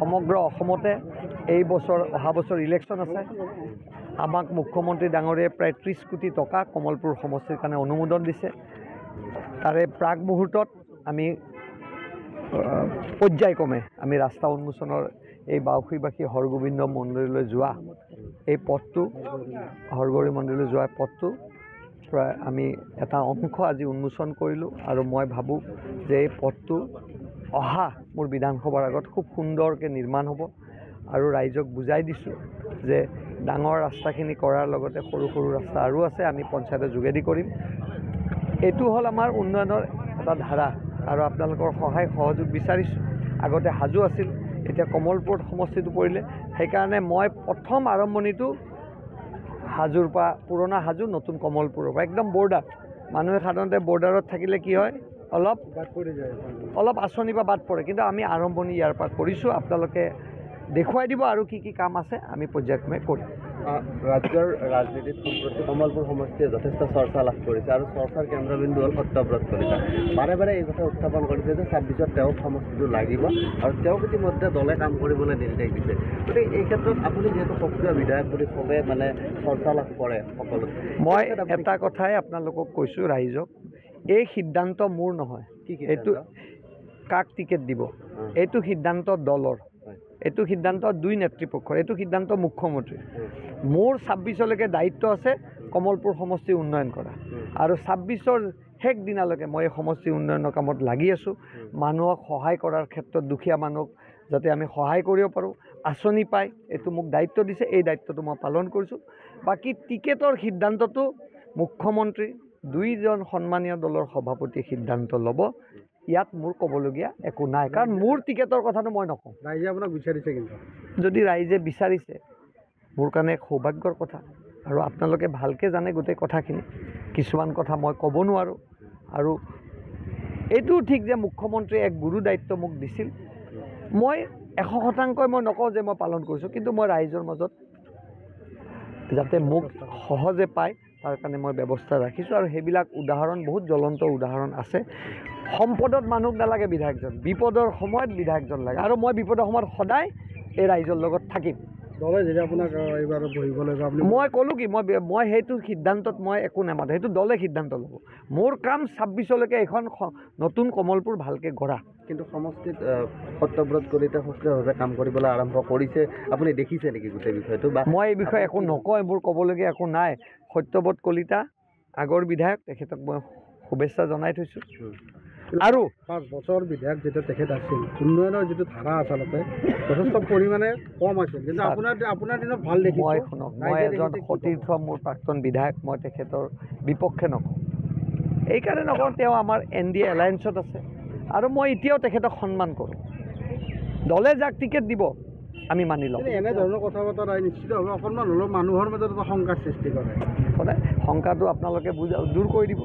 সমগ্ৰ অসমতে এই বছৰ অহা বছৰ ইলেকশ্যন আছে। আমাক মুখ্যমন্ত্ৰী ডাঙৰীয়াই প্ৰায় 30 কোটি টকা কমলপুৰ সমষ্টিৰ কাৰণে অনুমোদন দিছে। তাৰে প্ৰাক মুহূৰ্তত আমি পৰ্যায়ক্ৰমে আমি ৰাস্তা উন্মোচনৰ এই বাউসীবাসী হৰগোবিন্দ মন্দিৰলৈ যোৱা এই পথটো হৰগৌৰী মন্দিৰলৈ যোৱা পথটো প্ৰায় আমি এটা অংশ আজি উন্মোচন কৰিলোঁ আৰু মই ভাবোঁ যে এই পথটো অহা মোৰ বিধানসভাৰ আগত খুব সুন্দৰকৈ নিৰ্মাণ হ'ব আৰু ৰাইজক বুজাই দিছোঁ যে ডাঙৰ ৰাস্তাখিনি কৰাৰ লগতে সৰু সৰু ৰাস্তা আৰু আছে, আমি পঞ্চায়তৰ যোগেদি কৰিম। এইটো হ'ল আমাৰ উন্নয়নৰ এটা ধাৰা আৰু আপোনালোকৰ সহায় সহযোগ বিচাৰিছোঁ। আগতে হাজো আছিল, এতিয়া কমলপুৰত সমষ্টিটো পৰিলে, সেইকাৰণে মই প্ৰথম আৰম্ভণিটো হাজোৰ পৰা পুৰণা হাজো নতুন কমলপুৰৰ পৰা একদম বৰ্ডাৰ। মানুহে সাধাৰণতে বৰ্ডাৰত থাকিলে কি হয় অলপ আঁচনিৰ পৰা বাদ পৰে, কিন্তু আমি আৰম্ভণি ইয়াৰ পৰা কৰিছোঁ। আপোনালোকে দেখুৱাই দিব আৰু কি কি কাম আছে আমি পৰ্যায়ক্ৰমে কৰিম। ৰাজ্যৰ ৰাজনীতিত সম্প্ৰতি কমলপুৰ সমষ্টিয়ে যথেষ্ট চৰ্চা লাভ কৰিছে আৰু চৰ্চাৰ কেন্দ্ৰবিন্দু হ'ল সত্যব্ৰত কলিতা। বাৰে বাৰে এই কথা উত্থাপন কৰিছে যে 26ত তেওঁক সমষ্টিটো লাগিব আৰু তেওঁক ইতিমধ্যে দলে কাম কৰিবলৈ নিৰ্দেশ দিছে। গতিকে এই ক্ষেত্ৰত আপুনি যিহেতু সক্ৰিয় বিধায়ক বুলি চবে মানে চৰ্চা লাভ কৰে সকলো, মই এটা কথাই আপোনালোকক কৈছোঁ ৰাইজক, এই সিদ্ধান্ত মোৰ নহয়। এইটো কাক টিকেট দিব এইটো সিদ্ধান্ত দলৰ, এইটো সিদ্ধান্ত দুই নেতৃপক্ষৰ, এইটো সিদ্ধান্ত মুখ্যমন্ত্ৰীৰ। মোৰ 26লৈকে দায়িত্ব আছে কমলপুৰ সমষ্টি উন্নয়ন কৰা আৰু 26ৰ শেষ দিনালৈকে মই এই সমষ্টি উন্নয়নৰ কামত লাগি আছোঁ। মানুহক সহায় কৰাৰ ক্ষেত্ৰত দুখীয়া মানুহক যাতে আমি সহায় কৰিব পাৰোঁ, আঁচনি পায়, এইটো মোক দায়িত্ব দিছে, এই দায়িত্বটো মই পালন কৰিছোঁ। বাকী টিকেটৰ সিদ্ধান্তটো মুখ্যমন্ত্ৰী দুইজন সন্মানীয় দলৰ সভাপতিয়ে সিদ্ধান্ত ল'ব। ইয়াত মোৰ ক'বলগীয়া একো নাই, কাৰণ মোৰ টিকেটৰ কথাটো মই নকওঁ। ৰাইজে আপোনাক বিচাৰিছে, কিন্তু যদি ৰাইজে বিচাৰিছে মোৰ কাৰণে এক সৌভাগ্যৰ কথা আৰু আপোনালোকে ভালকৈ জানে গোটেই কথাখিনি। কিছুমান কথা মই ক'ব নোৱাৰোঁ আৰু এইটোও ঠিক যে মুখ্যমন্ত্ৰীয়ে এক গুৰু দায়িত্ব মোক দিছিল। মই 100% মই নকওঁ যে মই পালন কৰিছোঁ, কিন্তু মই ৰাইজৰ মাজত যাতে মোক সহজে পায় তাৰ কাৰণে মই ব্যৱস্থা ৰাখিছোঁ আৰু সেইবিলাক উদাহৰণ বহুত জ্বলন্ত উদাহৰণ আছে। সম্পদত মানুহ নালাগে বিধায়কজন, বিপদৰ সময়ত বিধায়কজন লাগে আৰু মই বিপদৰ সময়ত সদায় এই ৰাইজৰ লগত থাকিম। দলে যেতিয়া আপোনাক এইবাৰ বহিবলৈ মই ক'লোঁ কি মই সেইটো সিদ্ধান্তত মই একো নামাতো, সেইটো দলে সিদ্ধান্ত ল'ব। মোৰ কাম 26লৈকে এখন নতুন কমলপুৰ ভালকৈ গঢ়া। কিন্তু সমষ্টিত সত্যব্ৰত কলিতাই সক্ৰিয়ভাৱে কাম কৰিবলৈ আৰম্ভ কৰিছে, আপুনি দেখিছে নেকি গোটেই বিষয়টো? বা মই এই বিষয়ে একো নকয়, মোৰ ক'বলগীয়া একো নাই। সত্যব্ৰত কলিতা আগৰ বিধায়ক, তেখেতক মই শুভেচ্ছা জনাই থৈছোঁ। আৰু 5 বছৰ বিধায়ক যেতিয়া তেখেত আছিল, উন্নয়নৰ যিটো ধাৰা আচলতে যথেষ্ট পৰিমাণে কম আছিল, কিন্তু আপোনাৰ দিনত ভাল দেখিছোঁ। মই শুনক, মই এজন সতীৰ্থ, মোৰ প্ৰাক্তন বিধায়ক, মই তেখেতৰ বিপক্ষে নকওঁ। এইকাৰণে নকওঁ, তেওঁ আমাৰ NDA এলায়েন্সত আছে আৰু মই এতিয়াও তেখেতক সন্মান কৰোঁ। দলে যাক টিকেট দিব আমি মানি ল'ম। এনেধৰণৰ কথা বতৰা নিশ্চিতভাৱে অকণমান হ'লেও মানুহৰ মাজত এটা শংকাৰ সৃষ্টি কৰে। সদায় শংকাটো আপোনালোকে দূৰ কৰি দিব।